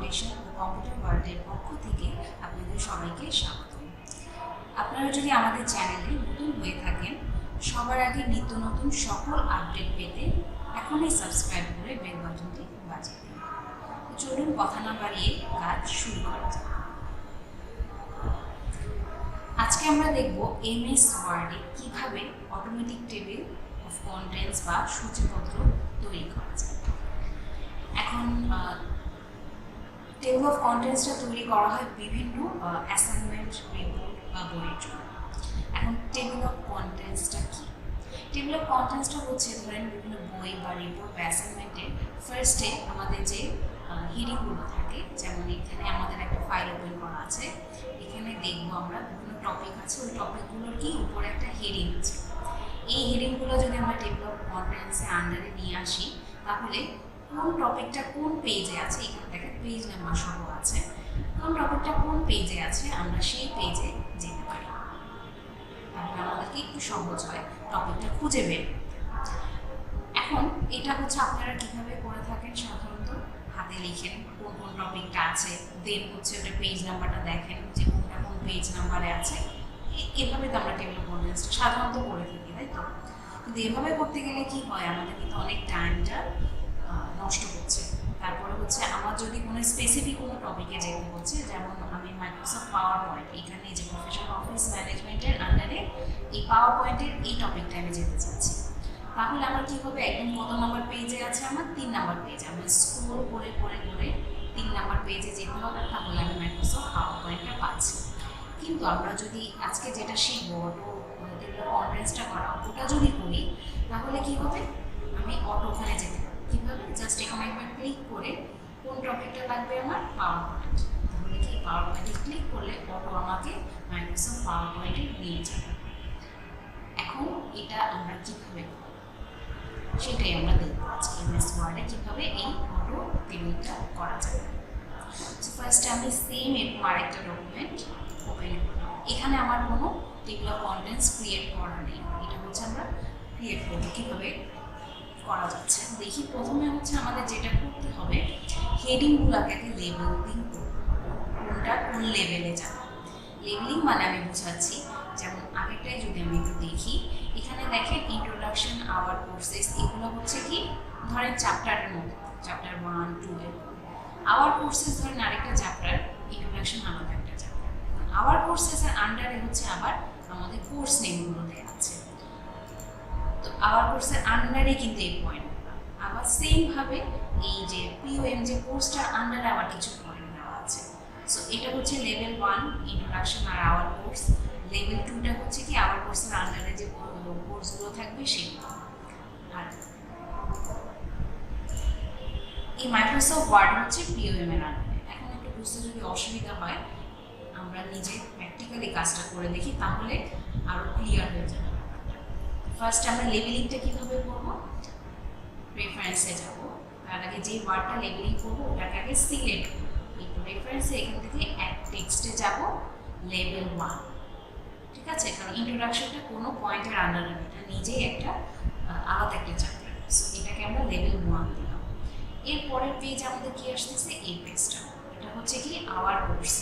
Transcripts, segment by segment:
Foundation ও computer ওয়ার্ল্ডের পক্ষ থেকে আপনাদের সবাইকে স্বাগত। আপনারা যদি আমাদের চ্যানেলে নতুন হয়ে থাকেন, সবার আগে নিত্য নতুন সকল আপডেট পেতে এখনই সাবস্ক্রাইব করে বেল বাটনটি বাজিয়ে দিন। চলুন কথা না বাড়িয়ে কাজ শুরু করা যাক। আজকে আমরা দেখব এমএস ওয়ার্ডে কিভাবে অটোমেটিক টেবিল অফ কন্টেন্টস বা সূচিপত্র তৈরি করা যায়। এখন টেবিল অফ কন্টেন্টসটা তৈরি করা হয় বিভিন্ন অ্যাসাইনমেন্ট, রিপোর্ট বা বইয়ের জন্য। এখন টেবিল অফ কন্টেন্টসটা কি? টেবিল অফ কন্টেন্টসটা হচ্ছে ধরেন বিভিন্ন বই বা রিপোর্ট বা অ্যাসাইনমেন্টে ফার্স্টে আমাদের যে হেডিংগুলো থাকে, যেমন এখানে আমাদের একটা ফাইল ওপেন করা আছে, এখানে দেখবো আমরা বিভিন্ন টপিক আছে, ওই টপিকগুলোর কি উপরে একটা হেডিং আছে। এই হেডিংগুলো যদি আমরা টেবিল অফ কন্টেন্টসের আন্ডারে নিয়ে আসি, তাহলে কোন টপিকটা কোন পেজে আছে, এখানে দেখেন পেজ নাম্বার সহ আছে, কোন টপিকটা কোন পেজে আছে আমরা সেই পেজে যেতে পারি। তাহলে আমাদেরকে একটু সহজ হয় টপিকটা খুঁজে বের করতে। এখন এটা হচ্ছে আপনারা কিভাবে করে থাকেন, সাধারণত হাতে লিখেন কোন কোন টপিকটা আছে, দেন হচ্ছে ওটা পেজ নাম্বারটা দেখেন যে কোনটা কোন পেজ নাম্বারে আছে। এভাবে তো আমরা টেবিল অফ কন্টেন্টসটা সাধারণত করে থাকি, তাই তো? কিন্তু এভাবে করতে গেলে কি হয়, আমাদের কিন্তু অনেক টাইমটা নষ্ট হচ্ছে। তারপরে হচ্ছে আমার যদি কোনো স্পেসিফিক কোনো টপিকে যেতে হচ্ছে, যেমন আমি মাইক্রোসফট পাওয়ার পয়েন্ট, এখানে যে প্রফেশনাল অফিস ম্যানেজমেন্টের আন্ডারে এই পাওয়ার পয়েন্টের এই টপিকটা আমি যেতে চাচ্ছি, তাহলে আমার কী হবে, একদম কত নাম্বার পেজে আছে, আমার 3 নাম্বার পেজে, আমি স্ক্রল করে করে করে 3 নাম্বার পেজে যেতে হবে, তাহলে আমি মাইক্রোসফট পাওয়ার পয়েন্টটা পাচ্ছি। কিন্তু আমরা যদি আজকে যেটা শিখবো টেবিল অফ কন্টেন্টসটা করা, ওটা যদি করি তাহলে কী হবে, আমি অটো ওখানে যেতে পারি। কীভাবে? জাস্ট এখানে একবার ক্লিক করে কোন টপিকটা লাগবে আমার, পাওয়ার পয়েন্ট, তাহলে কি পাওয়ার পয়েন্টে ক্লিক করলে অটো আমাকে মাইক্রোসফট পাওয়ার পয়েন্টে নিয়ে যাবে। এখন এটা আমরা কীভাবে সেটাই আমরা দেখবো আজকে এমএস ওয়ার্ডে কীভাবে এই অটো টেবিলটা করা যায়। ফার্স্টে আমি সেম এরকম আরেকটা ডকুমেন্ট ওপেন করলাম, এখানে আমার কোনো টেবিল অফ কন্টেন্টস ক্রিয়েট করা নেই, এটা হচ্ছে আমরা ক্রিয়েট করবো। কীভাবে করা যাচ্ছে দেখি। প্রথমে হচ্ছে আমাদের যেটা করতে হবে, হেডিংগুলোকে আগে লেবেলিং করবো, কোনটা কোন লেভেলে যাবে। লেবেলিং মানে আমি বোঝাচ্ছি, যেমন আগেরটাই যদি আমি একটু দেখি, এখানে দেখেন ইন্ট্রোডাকশন, আওয়ার কোর্সেস, এগুলো হচ্ছে কি ধরেন চ্যাপ্টারের মধ্যে, চ্যাপ্টার 1, 2 এরকম। আওয়ার কোর্সেস ধরেন আরেকটা চ্যাপ্টার, ইন্ট্রোডাকশন আলাদা একটা চ্যাপ্টার। আওয়ার কোর্সেসের আন্ডারে হচ্ছে আবার আমাদের কোর্স নেমগুলো দেওয়া আছে। তো আওয়ার কোর্সের আন্ডারে কিন্তু এই পয়েন্টগুলো, আবার সেমভাবে এই যে পিওএম যে কোর্সটার আন্ডারে আবার কিছু পয়েন্ট দেওয়া আছে। সো এটা হচ্ছে লেভেল 1 ইন্ট্রোডাকশন আর আওয়ার কোর্স, লেভেল 2টা হচ্ছে কি আওয়ার কোর্সের আন্ডারে যে কোর্সগুলো থাকবে সেগুলো। আর এই মাইক্রোসফট ওয়ার্ড হচ্ছে পিওএম এর আন্ডারে। এখন একটু বুঝতে যদি অসুবিধা হয়, আমরা নিজে প্র্যাকটিক্যালি কাজটা করে দেখি, তাহলে আরও ক্লিয়ার হয়ে যাবে। ফার্স্ট আমরা লেবেলিংটা কীভাবে করবো, রেফারেন্সে যাব, তার আগে যে ওয়ার্ডটা লেবেলিং করবো ওটাকে আগে সিলেক্ট করবো, একটু রেফারেন্সে এখান থেকে এক টেক্সটে যাব, লেভেল 1, ঠিক আছে? কারণ ইন্ট্রোডাকশনটা কোনো পয়েন্টের আন্ডারে, এটা নিজেই একটা আলাদা একটা চ্যাপ্টার। সো এটাকে আমরা লেভেল 1 দিলাম। এর পরের পেজ আমাদের কি আসতেছে, এই পেজটা, এটা হচ্ছে কি আওয়ার কোর্স,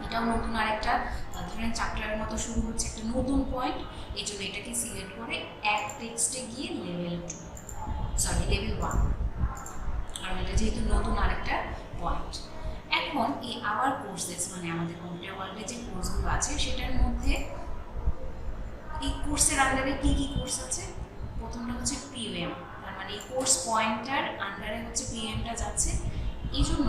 এটাও নতুন আরেকটা ধরেন চ্যাপ্টারের মতো শুরু হচ্ছে, একটা নতুন পয়েন্ট, এই জন্য এটাকে সিলেক্ট করে এক টেক্সটে গিয়ে লেভেল 1, কারণ এটা যেহেতু নতুন আরেকটা পয়েন্ট। এখন এই আওয়ার কোর্সেস মানে আমাদের কম্পিউটার ওয়ার্ল্ডে যে কোর্সগুলো আছে সেটার মধ্যে এই কোর্সের আন্ডারে কী কী কোর্স আছে, প্রথমটা হচ্ছে পিওএম, তার মানে এই কোর্স পয়েন্টটার আন্ডারে হচ্ছে পিওএমটা যাচ্ছে, এই জন্য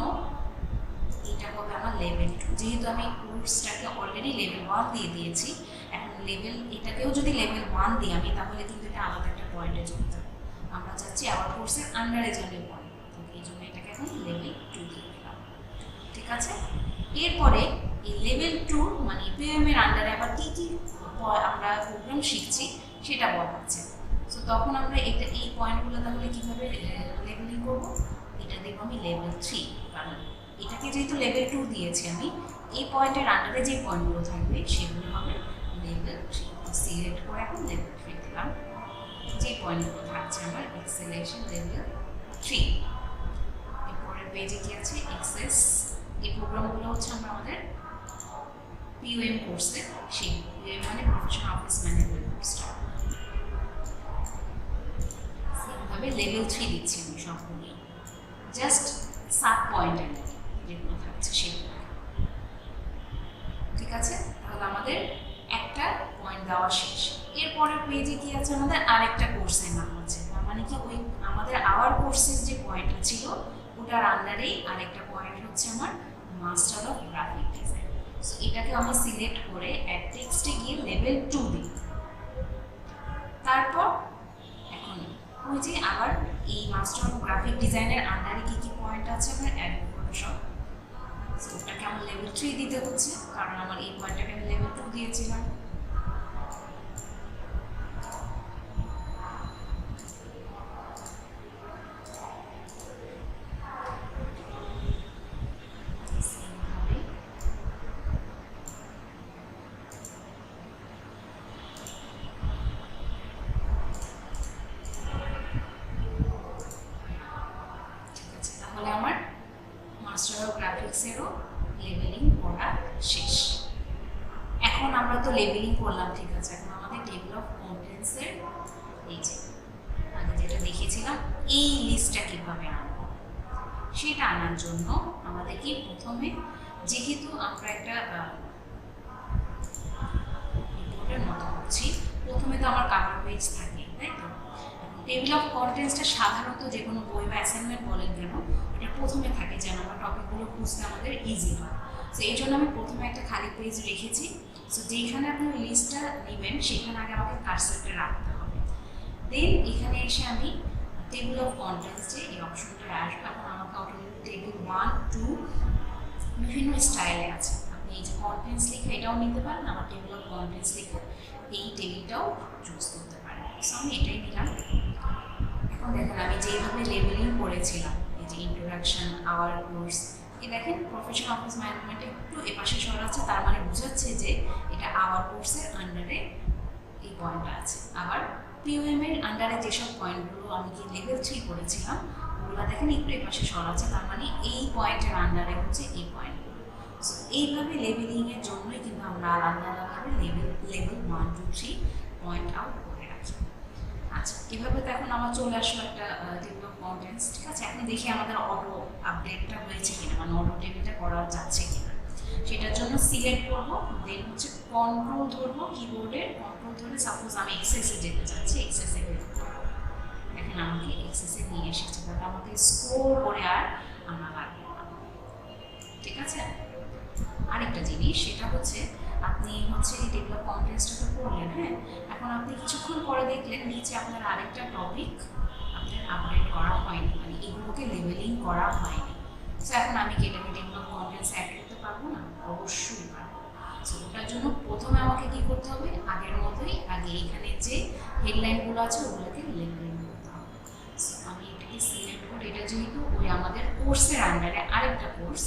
এটা হবে আমার লেভেল 2। যেহেতু আমি কোর্সটাকে অলরেডি লেভেল 1 দিয়ে দিয়েছি, এখন এটাকেও যদি লেভেল 1 দিই আমি, তাহলে কিন্তু এটা আলাদা একটা পয়েন্টে চলে যাবে। আমরা চাচ্ছি আবার কোর্সের আন্ডারে যাবে পয়েন্ট, এই জন্য এটাকে এখন লেভেল 2 দিয়ে দিলাম, ঠিক আছে? এরপরে এই লেভেল 2 মানে পিএম এর আন্ডারে আবার কী কী আমরা প্রোগ্রাম শিখছি সেটা বলা আছে। সো তখন আমরা এই পয়েন্টগুলো তাহলে কীভাবে লেবেলিং করবো, এটা দেবো আমি লেভেল 3, কারণ এটাকে যেহেতু লেভেল 2 দিয়েছি আমি, এই পয়েন্টের আন্ডারে যে পয়েন্টগুলো থাকবে সেগুলো হবে লেভেল 3। সিলেক্ট করে এখন লেভেল 3 দিলাম, যে পয়েন্টগুলো থাকছে আমার এক্সেলেশন লেভেল 3। এরপরের পেজে কি আছে এক্সেস, এই প্রোগ্রামগুলো হচ্ছে আমরা আমাদের পিওএম কোর্সে শিখব। পিওএম মানে প্রফেশনাল অফিস ম্যানেজমেন্ট কোর্সটা। সেভাবে লেভেল 3 দিচ্ছি আমি সবগুলি, জাস্ট সাব পয়েন্টের মতো যেগুলো থাকছে সেগুলো। ঠিক আছে, তাহলে আমাদের একটা পয়েন্ট দেওয়া শেষ। এরপরের পেজে কি আছে আমাদের আরেকটা কোর্সের নাম আছে, তার মানে কি ওই আমাদের আওয়ার কোর্সের যে পয়েন্টটা ছিল ওটার আন্ডারেই আরেকটা পয়েন্ট হচ্ছে আমার master of graphic design. So এটাকে আমি সিলেক্ট করে অ্যাড টেক্সটে গিয়ে লেভেল 2 দিই। তারপর এখন ওই যে আবার এই মাস্টার অফ গ্রাফিক ডিজাইনের আন্ডারে কি কি পয়েন্ট আছে আমার অ্যাড ফটোশপ, সো ওটাকে আমার লেভেল 3 দিতে হচ্ছে কারণ আমার এই পয়েন্টটাকে আমি লেভেল 2 দিয়েছিলাম। লেবেলিং করা শেষ। এখন আমরা তো লেবেলিং করলাম, ঠিক আছে, এখন আমাদের টেবিল অফ কন্টেন্টসের এই যে আগে যেটা দেখিয়েছিলাম এই লিস্টটা কিভাবে আনবো সেটা আনার জন্য আমাদের কি প্রথমে, যেহেতু আমরা একটা রিপোর্টের মতো করছি, প্রথমে তো আমার কাভার পেজ থাকে, তাই তো? টেবিল অফ কন্টেন্টসটা সাধারণত যে কোনো বই বা অ্যাসাইনমেন্ট বলেন কেন এটা প্রথমে থাকে যেন আমরা টপিকগুলো খুঁজতে আমাদের ইজি হয়। সো এই জন্য আমি প্রথমে একটা খালি পেজ রেখেছি। সো যেখানে আপনি লিস্টটা নেবেন সেখানে আগে আমাকে কার্সরটা রাখতে হবে। দেন এখানে এসে আমি টেবিল অফ কন্টেন্টস যে এই অপশনটা আসবে, এখন আমাকে অটোমেটিক টেবিল 1, 2 বিভিন্ন স্টাইলে আছে। আপনি এই যে কন্টেন্টস লিখে এটাও নিতে পারেন, আমার টেবিল অফ কন্টেন্টস লিখে এই টেবিলটাও চুজ করতে পারেন। সো আমি এটাই নিলাম। এখন দেখেন আমি যেভাবে লেবেলিং করেছিলাম, এই যে ইন্ট্রোডাকশন, আওয়ার কোর্স, এই দেখেন প্রফেশনাল অফিস ম্যানেজমেন্টে একটু এপাশে সরাচ্ছে, তার মানে বোঝাচ্ছে যে এটা আওয়ার কোর্সের আন্ডারে এই পয়েন্টটা আছে। আবার পিওএম এর আন্ডারে যেসব পয়েন্টগুলো আমি কি লেভেল 3 করেছিলাম ওগুলো দেখেন একটু এপাশে সরাচ্ছে, তার মানে এই পয়েন্টের আন্ডারে হচ্ছে এই পয়েন্টগুলো। সো এইভাবে লেবেলিংয়ের জন্যই কিন্তু আমরা আলাদা আলাদাভাবে লেভেল 1, 2, 3 পয়েন্ট আউট করে রাখি। আচ্ছা, এভাবে তো এখন আমার চলে আসলো একটা টেবিল অফ কন্টেন্টস, ঠিক আছে। এখন দেখি আমাদের অটো আপডেটটা হয়েছে কিনা, মানে অটো টেবিলটা করা যাচ্ছে কিনা। সেটার জন্য সিলেক্ট করবো, দেন হচ্ছে কন্ট্রোল ধরবো, কিবোর্ডের কন্ট্রোল ধরে সাপোজ আমি এক্সেসে যেতে চাচ্ছি, এক্সেসে দেখেন আমাকে এক্সেসে নিয়ে এসেছে, বাট আমাকে স্ক্রল করে আর আনা লাগবে না, ঠিক আছে। আরেকটা জিনিস সেটা হচ্ছে আপনি হচ্ছে এই টেবিল অফ কন্টেন্টসটা তো করলেন, হ্যাঁ, এখন আপনি কিছুক্ষণ পরে দেখলেন নিচে আপনার আরেকটা টপিক আপনার আপডেট করা হয়নি, মানে এগুলোকে লেবেলিং করা হয়নি। সো এখন আমি কি এটাকে টেবিল অফ কন্টেন্টস অ্যাড করতে পারবো না? অবশ্যই পারবো। সো ওটার জন্য প্রথমে আমাকে কি করতে হবে, আগের মতোই আগে এখানে যে হেডলাইনগুলো আছে ওগুলোকে লেবেলিং করতে হবে। সো আমি এটাকে সিলেক্ট করে, এটা যেহেতু ওই আমাদের কোর্সের আন্ডারে আরেকটা কোর্স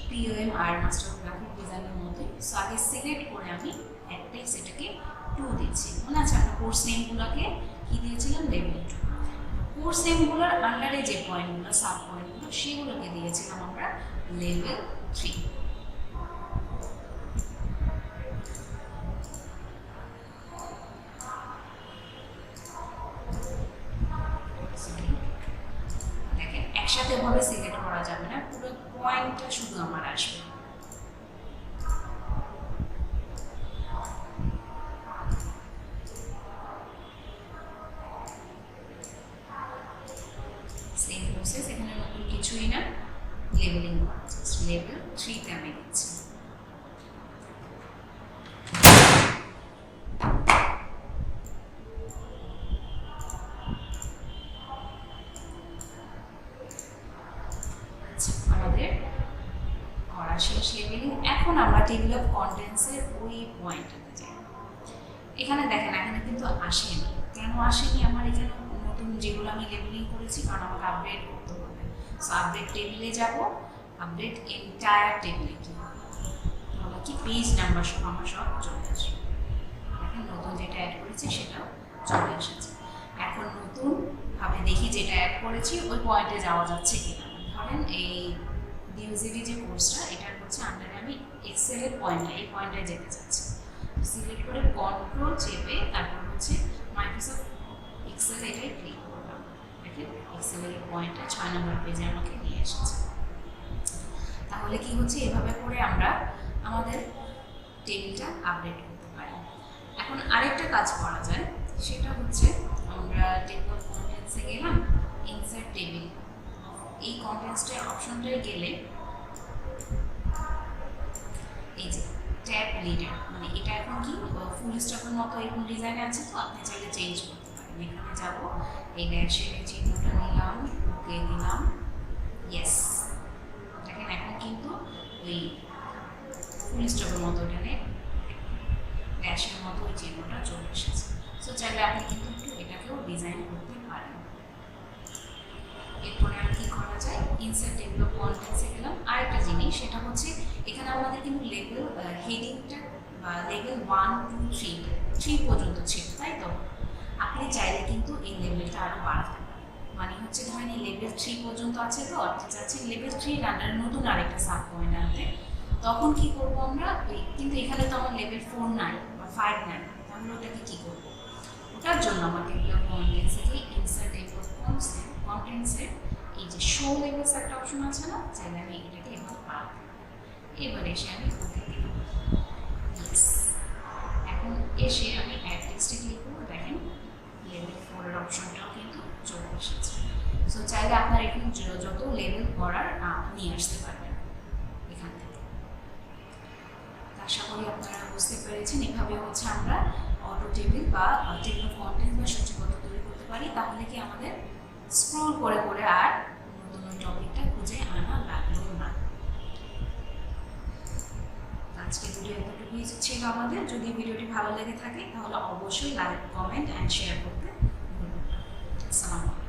পিওএম আর মাস্টার অফ গ্রাফিক ডিজাইনের মধ্যে, সো আগে সিলেক্ট করে আমি অ্যাড টেক্সট এটাকে 2 দিচ্ছি। মনে আছে আমরা কোর্স নেমগুলোকে কি দিয়েছিলাম, লেভেল 2। কোর্স নেমগুলোর আন্ডারে যে পয়েন্টগুলো, সাব পয়েন্টগুলো, সেগুলোকে দিয়েছিলাম আমরা লেভেল 3। দেখেন একসাথে ভাবে সিলেক্ট করা যাবে না, পুরো পয়েন্টটা শুধু আমার আসবে। সেম প্রসেস, এখানে নতুন কিছুই না, লেবেলিং লেভেল 3 তে আমি দিচ্ছি। আমাদের করা শেষ লেবেলিং। এখন আমরা টেবিল অফ কন্টেন্টসের ওই পয়েন্টটাতে যাই। এখানে দেখেন এখানে কিন্তু আসেনি, কেন আসেনি? আমার এখানে নতুন যেগুলো আমি লেবেলিং করেছি, কারণ আমাকে আপডেট করতে হবে। সো আপডেট টেবিলে যাব, আপডেট এন্টায়ার টেবিলে কি তাহলে কি পেজ নাম্বার সব আমার সব চলে আসবে। এখন নতুন যেটা অ্যাড করেছি সেটাও চলে এসেছে। এখন নতুন ভাবে দেখি যেটা অ্যাড করেছি ওই পয়েন্টে যাওয়া যাচ্ছে কিনা। ধরেন ধরেন এই ডিউজিডি যে কোর্সটা, এটার হচ্ছে আন্ডারে আমি এক্সেলের এই পয়েন্টটায় যেতে চাচ্ছি। সিলেক্ট করে কন্ট্রোল চেপে তারপর হচ্ছে মাইক্রোসফট এক্সেল এটাই ক্লিক করলাম। দেখেন এক্সেলের পয়েন্টটা 6 নম্বর পেজে আমাকে নিয়ে এসেছে। তাহলে কি হচ্ছে, এভাবে করে আমরা আমাদের টেবিলটা আপডেট করতে পারি। এখন আরেকটা কাজ করা যায়, সেটা হচ্ছে আমরা টেবিল অফ কন্টেন্টসে গেলাম, ইনসার্ট টেবিল, এই কন্টেন্টসটার অপশনটায় গেলে এই যে ট্যাব লিডার, মানে এটা এখন কি ফুল স্টপের মতো এরকম ডিজাইনে আছে, তো আপনি চাইলে চেঞ্জ করতে পারেন। এখানে যাব, এই ড্যাশের চিহ্নটা নিলাম, ওকে দিলাম, ইয়েস। দেখেন এখন কিন্তু ওই ফুল স্টপের মতো এখানে ড্যাশের মতো ওই চিহ্নটা চলে এসেছে। সো চাইলে আপনি কিন্তু একটু এটাকেও ডিজাইন করতে পারেন। এরপরে আর কি করা যায়, ইনসার্ট টেবিল অফ কন্টেন্টসে গেলাম। আরেকটা জিনিস, সেটা হচ্ছে এখানে আমাদের কিন্তু লেভেল হেডিংটা বা লেভেল 1, 2, 3 পর্যন্ত ছিল, তাই তো? আপনি চাইলে কিন্তু এই লেভেলটা আরও বাড়াতে পারেন। মানে হচ্ছে ধরেন এই লেভেল 3 পর্যন্ত আছে, তো আপনি চাচ্ছেন লেভেল 3 এর আন্ডারে নতুন আরেকটা সাব পয়েন্ট আনতে। তখন কি করবো আমরা, কিন্তু এখানে তো আমার লেভেল 4 নাই বা 5 নাই, তাহলে ওটাকে কী করবো? ওটার জন্য আমার টেবিল অফ কন্টেন্টস থেকে ইনসার্ট টেবিল অফ কন্টেন্টসের এই যে শো লেভেলস একটা অপশন আছে না, চাইলে আমি এটাকে এবার বাড়াবো। এবার এসে আমি ওকে দিলাম, ইয়েস। এখন এসে আমি অ্যাড টেক্সটে ক্লিক করবো, দেখেন লেভেল 4 এর অপশনটাও কিন্তু চলে এসেছে। সো চাইলে আপনার এখানে যত লেভেল করার নিয়ে আসতে পারবেন এখান থেকে। আশা করি আপনারা বুঝতে পেরেছেন। এভাবে হচ্ছে আমরা অটো টেবিল বা টেবিল অফ কন্টেন্ট বা সূচিপত্র তৈরি করতে পারি। তাহলে কি আমাদের স্ক্রল করে করে আর নতুন টপিকটা খুঁজে আনা লাগলো না। আজকে ভিডিও এতটুকুই ছিল আমাদের। যদি ভিডিওটি ভালো লেগে থাকে তাহলে অবশ্যই লাইক, কমেন্ট অ্যান্ড শেয়ার করতে ভুলবেন না। আসসালামু আলাইকুম।